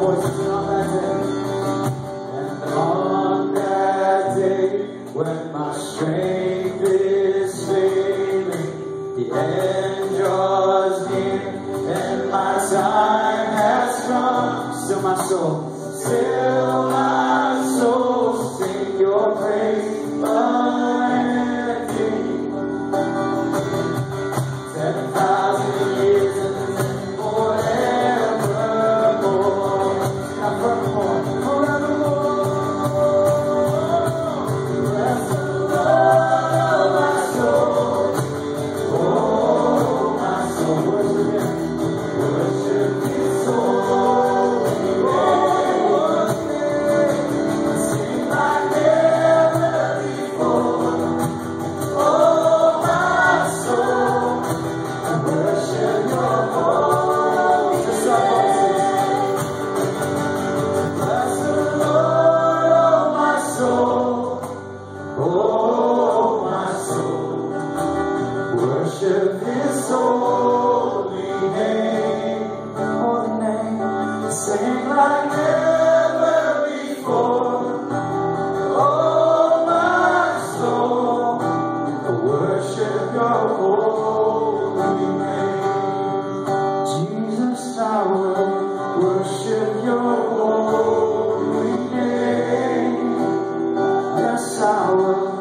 voices on that day. And on that day, when my strength is failing, the end draws near, and my time has come. Still my soul, sing your praise unending. 7,000 years and forevermore, not forevermore, forevermore. Bless the Lord, oh my soul, worship Him, worship His holy name. Sing like never before, oh my soul. Worship your holy name. Bless the Lord, oh my soul, oh my soul. Worship His holy name, holy name. Sing like never before, oh my soul. Worship your holy name. Jesus, I will worship your holy name. Yes, I will.